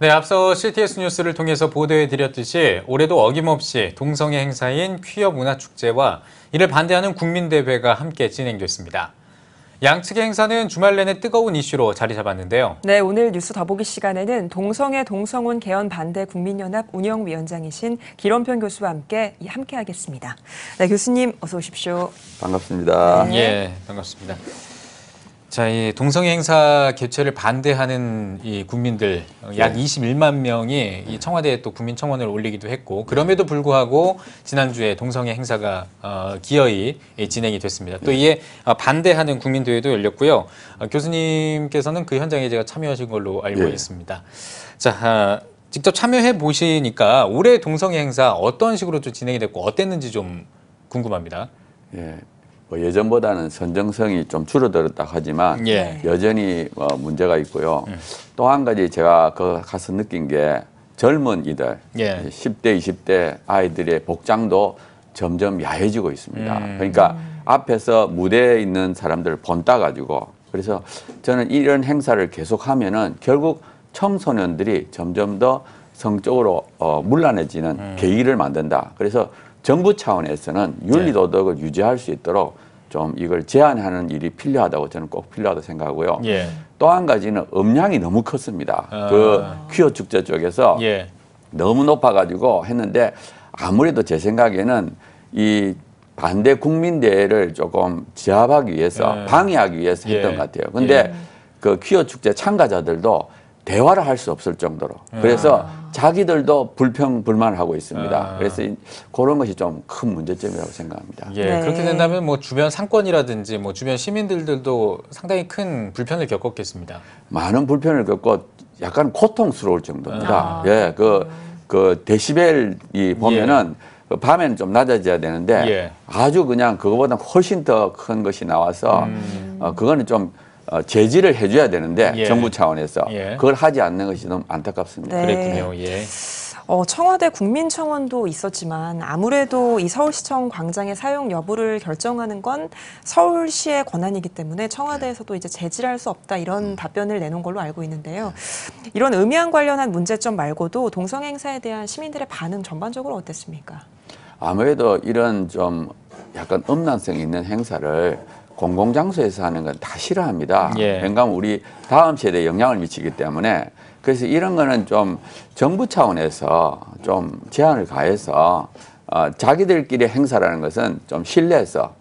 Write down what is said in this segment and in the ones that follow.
네, 앞서 CTS 뉴스를 통해서 보도해드렸듯이 올해도 어김없이 동성애 행사인 퀴어 문화축제와 이를 반대하는 국민대회가 함께 진행됐습니다. 양측의 행사는 주말 내내 뜨거운 이슈로 자리 잡았는데요. 네, 오늘 뉴스 더보기 시간에는 동성애 동성혼 개헌 반대 국민연합 운영위원장이신 기론평 교수와 함께하겠습니다. 네, 교수님 어서 오십시오. 반갑습니다. 네. 예, 반갑습니다. 자, 이 동성애 행사 개최를 반대하는 이 국민들 약 21만 명이 이 청와대에 또 국민청원을 올리기도 했고, 그럼에도 불구하고 지난주에 동성애 행사가 기어이 진행이 됐습니다. 또 이에 반대하는 국민대회도 열렸고요. 교수님께서는 그 현장에 제가 참여하신 걸로 알고 있습니다. 자, 직접 참여해 보시니까 올해 동성애 행사 어떤 식으로 좀 진행이 됐고 어땠는지 좀 궁금합니다. 예. 뭐 예전보다는 선정성이 좀 줄어들었다 하지만 여전히 문제가 있고요. 또 한 가지 제가 가서 느낀 게 젊은 이들, 10대, 20대 아이들의 복장도 점점 야해지고 있습니다. 그러니까 앞에서 무대에 있는 사람들을 본따 가지고, 그래서 저는 이런 행사를 계속하면은 결국 청소년들이 점점 더 성적으로 문란해지는 계기를 만든다. 그래서 정부 차원에서는 윤리도덕을 유지할 수 있도록 좀 이걸 제한하는 일이 필요하다고 저는 꼭 필요하다고 생각하고요. 또 한 가지는 음량이 너무 컸습니다. 그 퀴어 축제 쪽에서 너무 높아가지고 했는데, 아무래도 제 생각에는 이 반대 국민대회를 조금 제압하기 위해서 방해하기 위해서 했던 것 같아요. 근데 그 퀴어 축제 참가자들도 대화를 할 수 없을 정도로, 그래서 자기들도 불평불만을 하고 있습니다. 그래서 그런 것이 좀 큰 문제점이라고 생각합니다. 그렇게 된다면 뭐 주변 상권이라든지 뭐 주변 시민들도 상당히 큰 불편을 겪었겠습니다. 많은 불편을 겪고 약간 고통스러울 정도입니다. 그 데시벨이 보면은 밤에는 좀 낮아져야 되는데 아주 그냥 그거보다 훨씬 더 큰 것이 나와서 그거는 좀 제지를 해줘야 되는데 정부 차원에서 그걸 하지 않는 것이 너무 안타깝습니다. 그랬군요. 청와대 국민청원도 있었지만 아무래도 이 서울시청 광장의 사용 여부를 결정하는 건 서울시의 권한이기 때문에 청와대에서도 이제 제지를 할 수 없다, 이런 답변을 내놓은 걸로 알고 있는데요. 이런 음양 관련한 문제점 말고도 동성애 행사에 대한 시민들의 반응 전반적으로 어땠습니까? 아무래도 이런 좀 약간 음란성이 있는 행사를 공공장소에서 하는 건 다 싫어합니다. 왜냐하면 우리 다음 세대에 영향을 미치기 때문에. 그래서 이런 거는 좀 정부 차원에서 좀 제한을 가해서 자기들끼리 행사라는 것은 좀 실내에서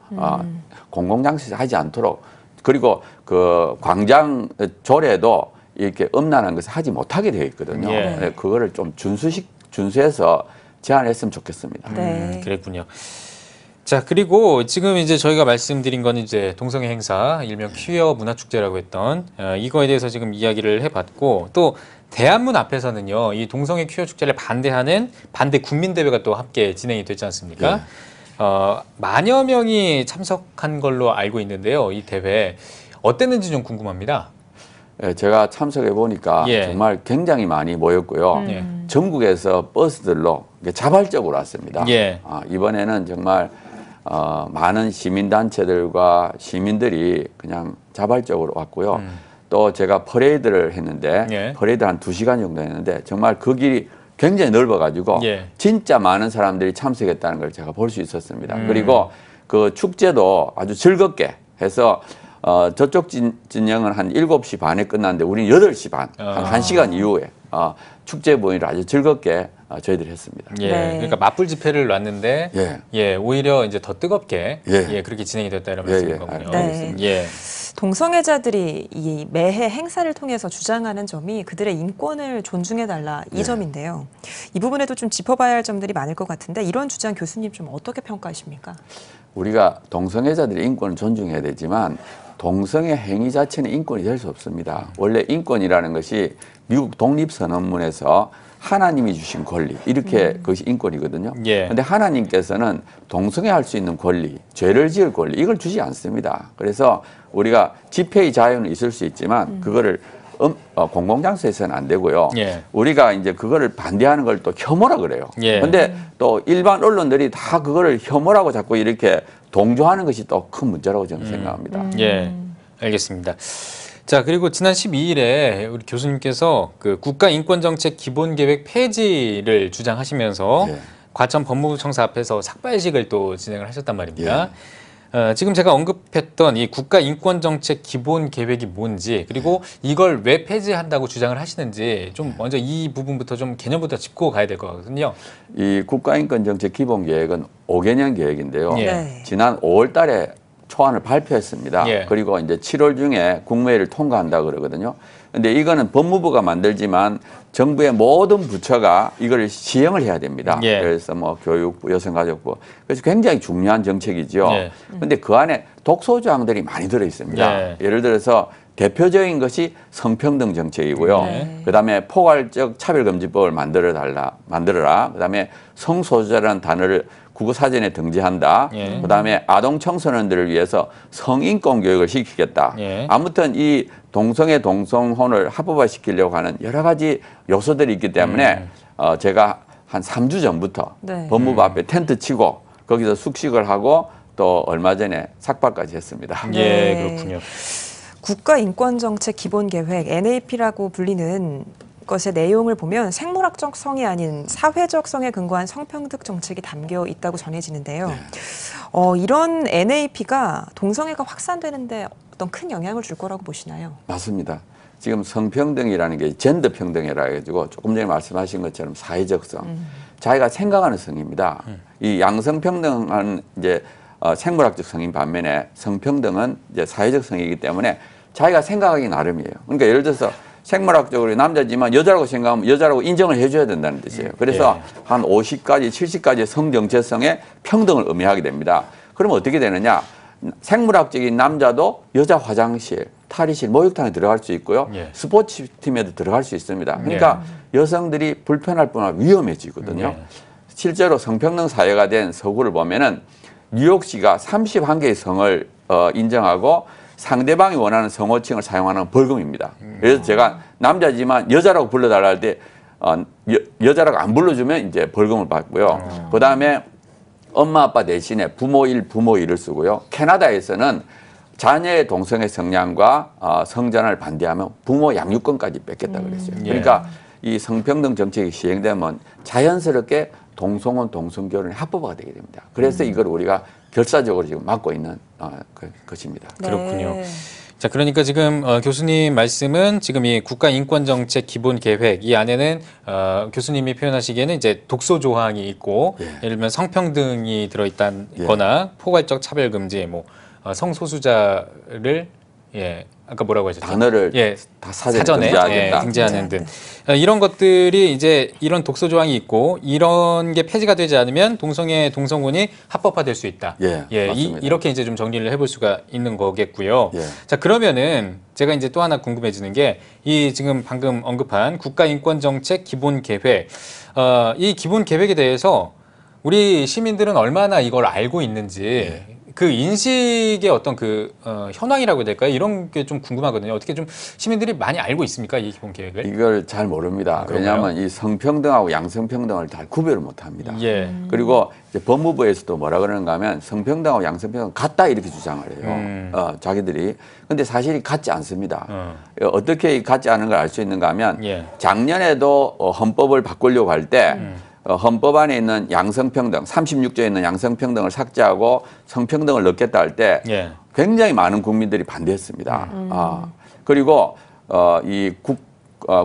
공공장소에서 하지 않도록, 그리고 그 광장 조례도 이렇게 음란한 것을 하지 못하게 되어 있거든요. 그거를 좀 준수해서 제한했으면 좋겠습니다. 그랬군요. 자, 그리고 지금 이제 저희가 말씀드린 건 이제 동성애 행사, 일명 퀴어 문화축제라고 했던 이거에 대해서 지금 이야기를 해봤고, 또 대한문 앞에서는요, 이 동성애 퀴어 축제를 반대하는 반대 국민대회가 또 함께 진행이 됐지 않습니까? 만여 명이 참석한 걸로 알고 있는데요. 이 대회 어땠는지 좀 궁금합니다. 제가 참석해 보니까 정말 굉장히 많이 모였고요. 전국에서 버스들로 자발적으로 왔습니다. 이번에는 정말 많은 시민단체들과 시민들이 그냥 자발적으로 왔고요. 또 제가 퍼레이드를 했는데 퍼레이드 한 2시간 정도 했는데 정말 그 길이 굉장히 넓어가지고 진짜 많은 사람들이 참석했다는 걸 제가 볼 수 있었습니다. 그리고 그 축제도 아주 즐겁게 해서 저쪽 진영은 한 7시 반에 끝났는데 우리는 8시 반, 한 1시간 이후에 축제 모임을 아주 즐겁게 저희들이 했습니다. 그러니까 맞불 집회를 놨는데 오히려 이제 더 뜨겁게 그렇게 진행이 됐다, 이런 말씀인 거군요. 동성애자들이 이 매해 행사를 통해서 주장하는 점이 그들의 인권을 존중해달라, 이 점인데요. 이 부분에도 좀 짚어봐야 할 점들이 많을 것 같은데, 이런 주장 교수님 좀 어떻게 평가하십니까? 우리가 동성애자들의 인권을 존중해야 되지만 동성애 행위 자체는 인권이 될 수 없습니다. 원래 인권이라는 것이 미국 독립선언문에서 하나님이 주신 권리, 이렇게 그것이 인권이거든요. 그런데 하나님께서는 동성애 할 수 있는 권리, 죄를 지을 권리, 이걸 주지 않습니다. 그래서 우리가 집회의 자유는 있을 수 있지만 그거를 공공장소에서는 안 되고요. 우리가 이제 그거를 반대하는 걸 또 혐오라 그래요. 그런데 또 일반 언론들이 다 그거를 혐오라고 자꾸 이렇게 동조하는 것이 또 큰 문제라고 저는 생각합니다. 알겠습니다. 자, 그리고 지난 12일에 우리 교수님께서 그 국가인권정책 기본계획 폐지를 주장하시면서 예. 과천 법무부 청사 앞에서 삭발식을 또 진행을 하셨단 말입니다. 지금 제가 언급했던 이 국가인권정책 기본계획이 뭔지 그리고 이걸 왜 폐지한다고 주장을 하시는지 좀 먼저 이 부분부터 좀 개념부터 짚고 가야 될 것 같거든요. 이 국가인권정책 기본계획은 5개년 계획인데요. 네. 지난 5월 달에 초안을 발표했습니다. 예. 그리고 이제 7월 중에 국무회의를 통과한다 그러거든요. 근데 이거는 법무부가 만들지만 정부의 모든 부처가 이걸 시행을 해야 됩니다. 예. 그래서 뭐 교육부, 여성가족부. 그래서 굉장히 중요한 정책이죠. 예. 근데 그 안에 독소조항들이 많이 들어 있습니다. 예. 예를 들어서 대표적인 것이 성평등 정책이고요. 네. 그다음에 포괄적 차별금지법을 만들어라. 그다음에 성소수자라는 단어를 국어사전에 등재한다. 예. 그다음에 아동 청소년들을 위해서 성인권 교육을 시키겠다. 예. 아무튼 이 동성애 동성혼을 합법화시키려고 하는 여러 가지 요소들이 있기 때문에 제가 한 3주 전부터 네. 법무부 앞에 텐트 치고 거기서 숙식을 하고 또 얼마 전에 삭발까지 했습니다. 예, 네. 그렇군요. 국가인권정책 기본계획 NAP라고 불리는 것의 내용을 보면 생물학적 성이 아닌 사회적 성에 근거한 성평등 정책이 담겨 있다고 전해지는데요. 이런 NAP가 동성애가 확산되는데 어떤 큰 영향을 줄 거라고 보시나요? 맞습니다. 지금 성평등이라는 게 젠더 평등이라 해가지고 조금 전에 말씀하신 것처럼 사회적 성, 자기가 생각하는 성입니다. 이 양성평등은 이제 생물학적 성인 반면에 성평등은 이제 사회적 성이기 때문에 자기가 생각하기 나름이에요. 그러니까 예를 들어서 생물학적으로 남자지만 여자라고 생각하면 여자라고 인정을 해줘야 된다는 뜻이에요. 그래서 한 50가지, 70가지의 성정체성의 평등을 의미하게 됩니다. 그러면 어떻게 되느냐? 생물학적인 남자도 여자 화장실, 탈의실, 목욕탕에 들어갈 수 있고요. 예. 스포츠팀에도 들어갈 수 있습니다. 그러니까 여성들이 불편할 뿐 아니라 위험해지거든요. 실제로 성평등 사회가 된 서구를 보면은 뉴욕시가 31개의 성을 인정하고 상대방이 원하는 성호칭을 사용하는 벌금입니다. 그래서 제가 남자지만 여자라고 불러달라 할 때 여자라고 안 불러주면 이제 벌금을 받고요. 그다음에 엄마 아빠 대신에 부모 일, 부모 일을 쓰고요. 캐나다에서는 자녀의 동성애 성향과 성전환을 반대하면 부모 양육권까지 뺏겠다 그랬어요. 그러니까 이 성평등 정책이 시행되면 자연스럽게 동성혼, 동성결혼이 합법화가 되게 됩니다. 그래서 이걸 우리가 결사적으로 지금 막고 있는 것입니다. 네. 그렇군요. 자, 그러니까 지금 교수님 말씀은 지금 이 국가인권정책 기본계획 이 안에는 교수님이 표현하시기에는 이제 독소 조항이 있고 예를 들면 성평등이 들어있다거나 포괄적 차별금지, 뭐 성소수자를 아까 뭐라고 하셨죠? 단어를 다 사전에 등재하는 등 이런 것들이 이제 이런 독소 조항이 있고 이런 게 폐지가 되지 않으면 동성애 동성혼이 합법화될 수 있다. 이렇게 이제 좀 정리를 해볼 수가 있는 거겠고요. 자, 그러면은 제가 이제 또 하나 궁금해지는 게 이 지금 방금 언급한 국가인권정책 기본계획 이 기본계획에 대해서 우리 시민들은 얼마나 이걸 알고 있는지. 그 인식의 어떤 그 현황이라고 해야 될까요? 이런 게 좀 궁금하거든요. 어떻게 좀 시민들이 많이 알고 있습니까? 이 기본 계획을? 이걸 잘 모릅니다. 왜냐하면 이 성평등하고 양성평등을 잘 구별을 못합니다. 그리고 이제 법무부에서도 뭐라 그러는가 하면 성평등하고 양성평등 같다 이렇게 주장을 해요. 자기들이. 근데 사실이 같지 않습니다. 어떻게 같지 않은 걸 알 수 있는가 하면 작년에도 헌법을 바꾸려고 할 때 헌법 안에 있는 양성평등, 36조에 있는 양성평등을 삭제하고 성평등을 넣겠다 할 때 굉장히 많은 국민들이 반대했습니다. 그리고 이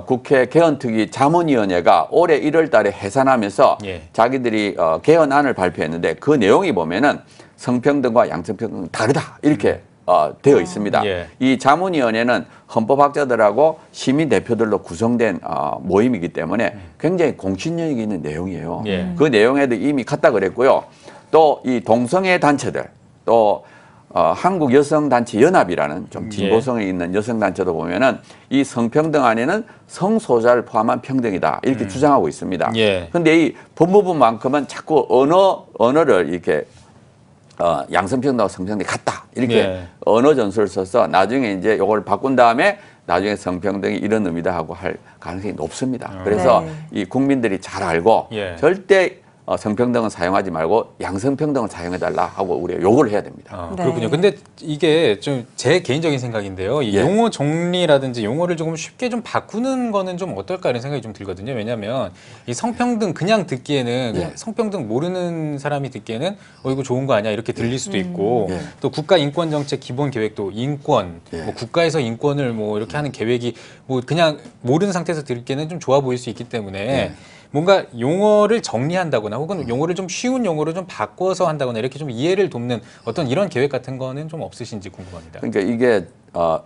국회 개헌특위 자문위원회가 올해 1월 달에 해산하면서 자기들이 개헌안을 발표했는데 그 내용이 보면은 성평등과 양성평등은 다르다 이렇게 되어 있습니다. 이 자문위원회는 헌법학자들하고 시민 대표들로 구성된 모임이기 때문에 굉장히 공신력이 있는 내용이에요. 그 내용에도 이미 같다 그랬고요. 또 이 동성애 단체들, 또 한국 여성단체 연합이라는 좀 진보성이 있는 여성단체도 보면은 이 성평등 안에는 성소수자를 포함한 평등이다 이렇게 주장하고 있습니다. 그런데 이 법무부만큼은 자꾸 언어를 이렇게 양성평등하고 성평등이 같다 이렇게 언어 전술을 써서 나중에 이제 이걸 바꾼 다음에 나중에 성평등이 이런 의미다 하고 할 가능성이 높습니다. 그래서 이 국민들이 잘 알고 절대 성평등은 사용하지 말고 양성평등을 사용해달라 하고 우리가 요구를 해야 됩니다. 네. 그렇군요. 근데 이게 좀 제 개인적인 생각인데요. 이 예. 용어 정리라든지 용어를 조금 쉽게 좀 바꾸는 거는 좀 어떨까 이런 생각이 좀 들거든요. 왜냐하면 이 성평등 그냥 듣기에는 예. 성평등 모르는 사람이 듣기에는 이거 좋은 거 아니야 이렇게 들릴 수도 있고 예. 또 국가인권정책 기본계획도 인권, 예. 뭐 국가에서 인권을 뭐 이렇게 하는 계획이 뭐 그냥 모르는 상태에서 듣기에는 좀 좋아 보일 수 있기 때문에 예. 뭔가 용어를 정리한다거나 혹은 용어를 좀 쉬운 용어로 좀 바꿔서 한다거나 이렇게 좀 이해를 돕는 어떤 이런 계획 같은 거는 좀 없으신지 궁금합니다. 그러니까 이게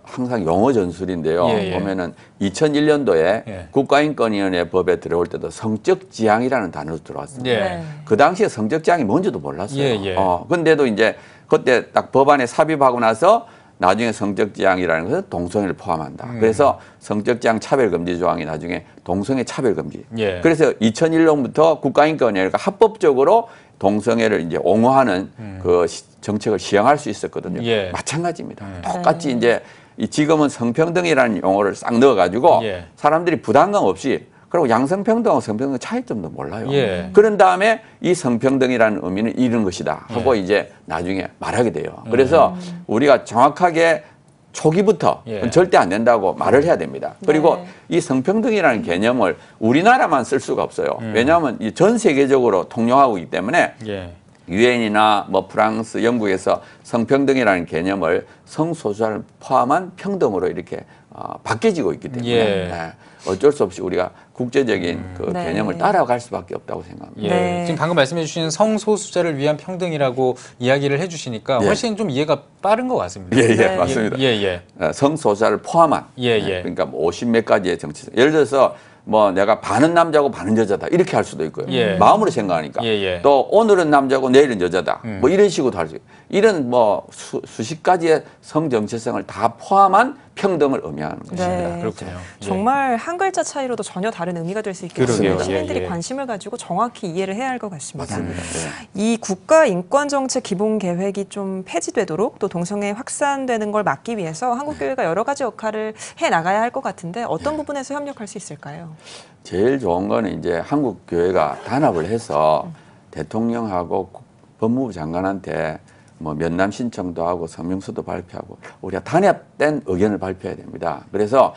항상 용어 전술인데요. 예, 예. 보면은 2001년도에 예. 국가인권위원회 법에 들어올 때도 성적 지향이라는 단어도 들어왔습니다. 예. 네. 그 당시에 성적 지향이 뭔지도 몰랐어요. 예, 예. 근데도 이제 그때 딱 법안에 삽입하고 나서 나중에 성적 지향이라는 것은 동성애를 포함한다. 그래서 성적 지향 차별 금지 조항이 나중에 동성애 차별 금지. 예. 그래서 2001년부터 국가인권위원회가 합법적으로 동성애를 이제 옹호하는 그 정책을 시행할 수 있었거든요. 예. 마찬가지입니다. 똑같이 이제 지금은 성평등이라는 용어를 싹 넣어가지고 예. 사람들이 부담감 없이 그리고 양성평등하고 성평등 차이점도 몰라요. 예. 그런 다음에 이 성평등이라는 의미는 이런 것이다 하고 이제 나중에 말하게 돼요. 그래서 우리가 정확하게 초기부터 예. 절대 안 된다고 말을 해야 됩니다. 그리고 이 성평등이라는 개념을 우리나라만 쓸 수가 없어요. 왜냐하면 이 전 세계적으로 통용하고 있기 때문에 예. 유엔이나 뭐 프랑스, 영국에서 성평등이라는 개념을 성소수자를 포함한 평등으로 이렇게 바뀌어지고 있기 때문에 예. 어쩔 수 없이 우리가 국제적인 그 네. 개념을 따라갈 수밖에 없다고 생각합니다. 예. 네. 지금 방금 말씀해 주신 성소수자를 위한 평등이라고 이야기를 해 주시니까 예. 훨씬 좀 이해가 빠른 것 같습니다. 예, 네. 맞습니다. 예, 예. 성소수자를 포함한 예, 예. 그러니까 뭐 50몇 가지의 정치성. 예를 들어서 뭐 내가 반은 남자고 반은 여자다 이렇게 할 수도 있고요. 예. 마음으로 생각하니까. 예, 예. 또 오늘은 남자고 내일은 여자다. 뭐 이런 식으로 할 수 있고. 이런 뭐 수십 가지의 성 정체성을 다 포함한 평등을 의미하는 것입니다. 네. 그렇군요. 예. 정말 한 글자 차이로도 전혀 다른 의미가 될 수 있기 그러게요. 때문에 시민들이 예, 예. 관심을 가지고 정확히 이해를 해야 할 것 같습니다. 맞습니다. 네. 이 국가인권정책 기본계획이 좀 폐지되도록 또 동성애 확산되는 걸 막기 위해서 한국교회가 여러 가지 역할을 해나가야 할 것 같은데 어떤 부분에서 협력할 수 있을까요? 제일 좋은 거는 이제 한국 교회가 단합을 해서 대통령하고 법무부 장관한테 뭐 면담 신청도 하고 성명서도 발표하고 우리가 단합된 의견을 발표해야 됩니다. 그래서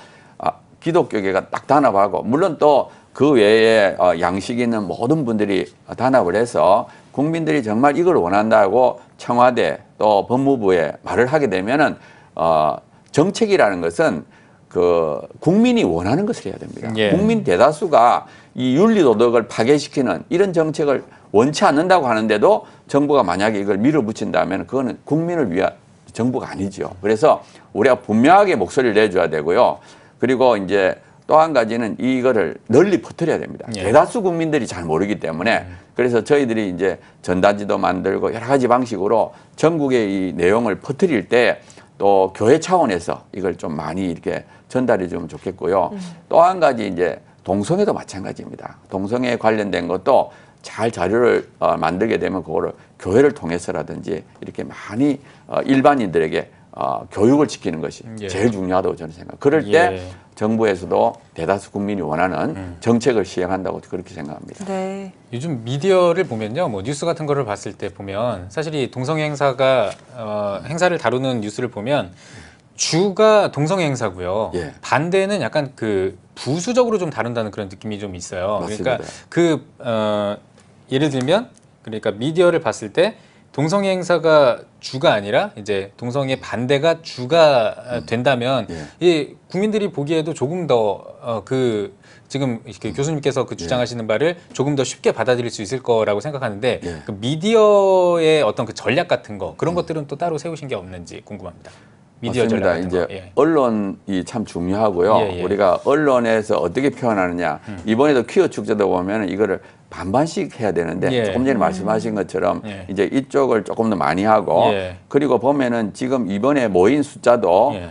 기독교계가 딱 단합하고 물론 또 그 외에 양식 있는 모든 분들이 단합을 해서 국민들이 정말 이걸 원한다고 청와대 또 법무부에 말을 하게 되면은 정책이라는 것은 그 국민이 원하는 것을 해야 됩니다. 예. 국민 대다수가 이 윤리도덕을 파괴시키는 이런 정책을 원치 않는다고 하는데도 정부가 만약에 이걸 밀어붙인다면 그거는 국민을 위한 정부가 아니죠. 그래서 우리가 분명하게 목소리를 내줘야 되고요. 그리고 이제 또 한 가지는 이거를 널리 퍼뜨려야 됩니다. 예. 대다수 국민들이 잘 모르기 때문에 그래서 저희들이 이제 전단지도 만들고 여러 가지 방식으로 전국의 이 내용을 퍼뜨릴 때 또 교회 차원에서 이걸 좀 많이 이렇게 전달해 주면 좋겠고요. 또 한 가지 이제 동성애도 마찬가지입니다. 동성애에 관련된 것도 잘 자료를 만들게 되면 그거를 교회를 통해서라든지 이렇게 많이 일반인들에게 교육을 시키는 것이 예. 제일 중요하다고 저는 생각합니다. 그럴 때 예. 정부에서도 대다수 국민이 원하는 정책을 시행한다고 그렇게 생각합니다. 네. 요즘 미디어를 보면요, 뭐 뉴스 같은 거를 봤을 때 보면 사실 이 동성애 행사가 행사를 다루는 뉴스를 보면 주가 동성애 행사고요. 예. 반대는 약간 그 부수적으로 좀 다룬다는 그런 느낌이 좀 있어요. 맞습니다. 그러니까 예를 들면 그러니까 미디어를 봤을 때 동성애 행사가 주가 아니라 이제 동성애 반대가 주가 된다면 이 국민들이 보기에도 조금 더 지금 이렇게 교수님께서 그 주장하시는 바를 조금 더 쉽게 받아들일 수 있을 거라고 생각하는데 예. 그 미디어의 어떤 그 전략 같은 거 그런 것들은 또 따로 세우신 게 없는지 궁금합니다. 미디어 맞습니다. 전략 같은 이제 거. 예. 언론이 참 중요하고요. 예, 예. 우리가 언론에서 어떻게 표현하느냐. 이번에도 퀴어 축제도 보면 이거를 반반씩 해야 되는데 예. 조금 전에 말씀하신 것처럼 예. 이제 이쪽을 조금 더 많이 하고 예. 그리고 보면은 지금 이번에 모인 숫자도 예.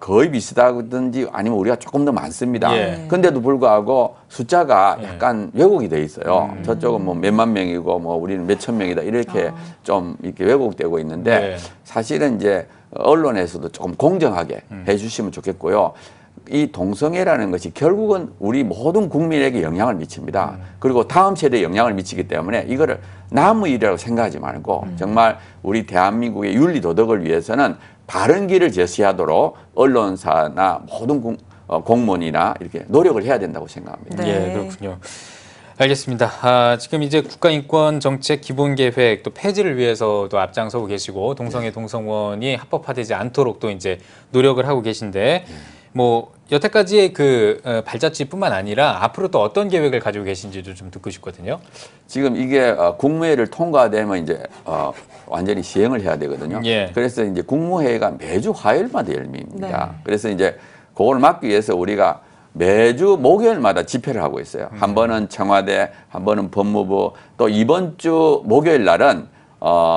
거의 비슷하든지 아니면 우리가 조금 더 많습니다. 예. 근데도 불구하고 숫자가 예. 약간 왜곡이 돼 있어요. 저쪽은 뭐 몇만 명이고 뭐 우리는 몇천 명이다 이렇게 좀 이렇게 왜곡되고 있는데 예. 사실은 이제 언론에서도 조금 공정하게 해주시면 좋겠고요. 이 동성애라는 것이 결국은 우리 모든 국민에게 영향을 미칩니다. 그리고 다음 세대에 영향을 미치기 때문에 이거를 남의 일이라고 생각하지 말고 정말 우리 대한민국의 윤리 도덕을 위해서는 바른 길을 제시하도록 언론사나 모든 공무원이나 이렇게 노력을 해야 된다고 생각합니다. 네. 예, 그렇군요. 알겠습니다. 지금 이제 국가인권정책 기본계획 또 폐지를 위해서도 앞장서고 계시고 동성애 동성원이 합법화되지 않도록 또 이제 노력을 하고 계신데 뭐 여태까지의 그 발자취뿐만 아니라 앞으로 또 어떤 계획을 가지고 계신지도 좀 듣고 싶거든요. 지금 이게 국무회의를 통과되면 이제 완전히 시행을 해야 되거든요. 예. 그래서 이제 국무회의가 매주 화요일마다 열립니다. 네. 그래서 이제 그걸 막기 위해서 우리가 매주 목요일마다 집회를 하고 있어요. 한 번은 청와대, 한 번은 법무부, 또 이번 주 목요일 날은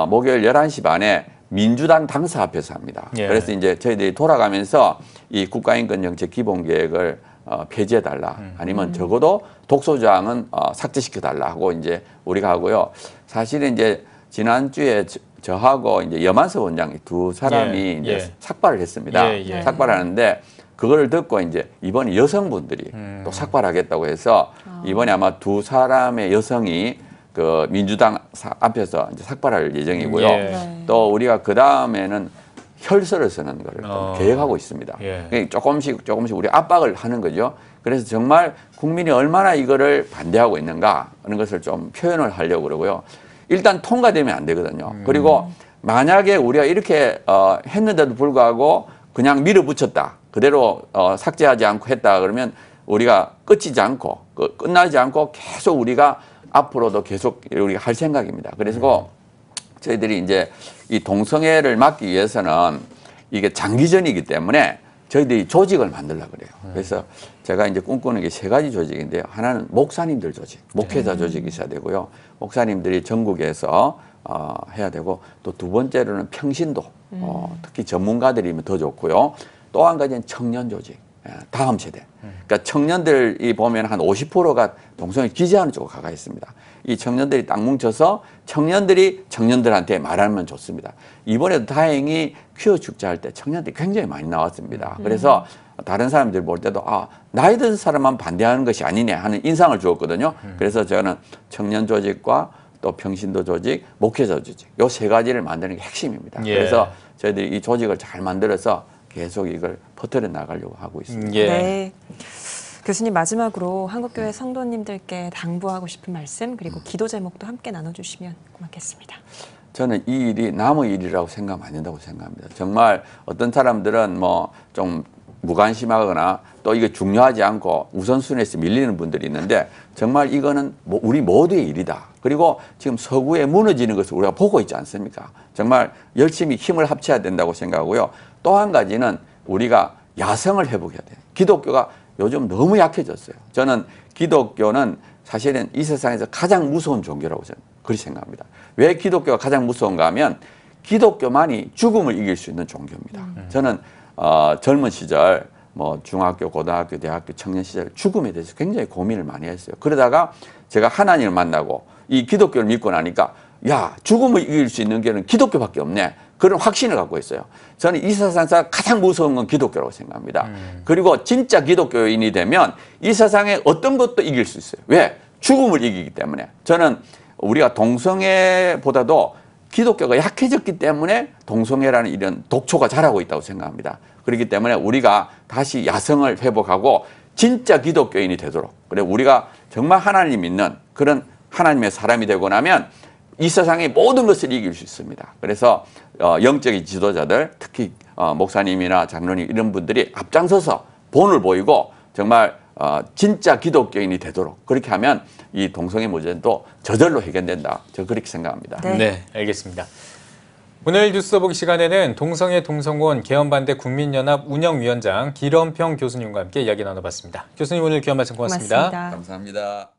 목요일 11시 반에 민주당 당사 앞에서 합니다. 예. 그래서 이제 저희들이 돌아가면서 이 국가인권정책 기본계획을 폐지해달라. 아니면 적어도 독소조항은 삭제시켜달라 하고 이제 우리가 하고요. 사실은 이제 지난주에 저하고 이제 여만석 원장이 두 사람이 예. 이제 예. 삭발을 했습니다. 예. 예. 삭발하는데 그걸 듣고 이제 이번에 여성분들이 또 삭발하겠다고 해서 이번에 아마 두 사람의 여성이 그 민주당 앞에서 이제 삭발할 예정이고요. 예. 네. 또 우리가 그 다음에는 혈서를 쓰는 거를 또 계획하고 있습니다. 예. 그러니까 조금씩 우리 압박을 하는 거죠. 그래서 정말 국민이 얼마나 이거를 반대하고 있는가 하는 것을 좀 표현을 하려고 그러고요. 일단 통과되면 안 되거든요. 그리고 만약에 우리가 이렇게 했는데도 불구하고 그냥 밀어붙였다. 그대로 삭제하지 않고 했다 그러면 우리가 끝이지 않고 끝나지 않고 계속 우리가 앞으로도 계속 우리가 할 생각입니다. 그래서 저희들이 이제 이 동성애를 막기 위해서는 이게 장기전이기 때문에 저희들이 조직을 만들려고 그래요. 그래서 제가 이제 꿈꾸는 게 세 가지 조직인데요. 하나는 목사님들 조직, 목회자 조직이 있어야 되고요. 목사님들이 전국에서 해야 되고 또 두 번째로는 평신도, 특히 전문가들이면 더 좋고요. 또 한 가지는 청년 조직, 다음 세대. 그러니까 청년들이 보면 한 50%가 동성애 기재하는 쪽으로 가가 있습니다. 이 청년들이 딱 뭉쳐서 청년들이 청년들한테 말하면 좋습니다. 이번에도 다행히 퀴어 축제할 때 청년들이 굉장히 많이 나왔습니다. 그래서 다른 사람들 볼 때도 나이 든 사람만 반대하는 것이 아니네 하는 인상을 주었거든요. 그래서 저는 청년 조직과 또 평신도 조직, 목회자 조직 요 세 가지를 만드는 게 핵심입니다. 예. 그래서 저희들이 이 조직을 잘 만들어서 계속 이걸 퍼뜨려 나가려고 하고 있습니다. 예. 네. 교수님 마지막으로 한국교회 성도님들께 당부하고 싶은 말씀 그리고 기도 제목도 함께 나눠주시면 고맙겠습니다. 저는 이 일이 남의 일이라고 생각하면 안 된다고 생각합니다. 정말 어떤 사람들은 뭐 좀 무관심하거나 또 이게 중요하지 않고 우선순위에서 밀리는 분들이 있는데 정말 이거는 우리 모두의 일이다. 그리고 지금 서구에 무너지는 것을 우리가 보고 있지 않습니까? 정말 열심히 힘을 합쳐야 된다고 생각하고요. 또 한 가지는 우리가 야성을 회복해야 돼요. 기독교가 요즘 너무 약해졌어요. 저는 기독교는 사실은 이 세상에서 가장 무서운 종교라고 저는 그렇게 생각합니다. 왜 기독교가 가장 무서운가 하면 기독교만이 죽음을 이길 수 있는 종교입니다. 저는 젊은 시절 뭐 중학교, 고등학교, 대학교, 청년 시절 죽음에 대해서 굉장히 고민을 많이 했어요. 그러다가 제가 하나님을 만나고 이 기독교를 믿고 나니까 야, 죽음을 이길 수 있는 길은 기독교밖에 없네. 그런 확신을 갖고 있어요. 저는 이 세상에서 가장 무서운 건 기독교라고 생각합니다. 그리고 진짜 기독교인이 되면 이 세상에 어떤 것도 이길 수 있어요. 왜? 죽음을 이기기 때문에. 저는 우리가 동성애보다도 기독교가 약해졌기 때문에 동성애라는 이런 독초가 자라고 있다고 생각합니다. 그렇기 때문에 우리가 다시 야성을 회복하고 진짜 기독교인이 되도록 그래 우리가 정말 하나님 믿는 그런 하나님의 사람이 되고 나면 이 세상의 모든 것을 이길 수 있습니다. 그래서 영적인 지도자들 특히 목사님이나 장로님 이런 분들이 앞장서서 본을 보이고 정말 진짜 기독교인이 되도록 그렇게 하면 이 동성애 문제도 저절로 해결된다. 저 그렇게 생각합니다. 네, 알겠습니다. 오늘 뉴스 더보기 시간에는 동성애 동성혼 개헌반대 국민연합 운영위원장 기런평 교수님과 함께 이야기 나눠봤습니다. 교수님 오늘 귀한 말씀 고맙습니다. 고맙습니다. 감사합니다.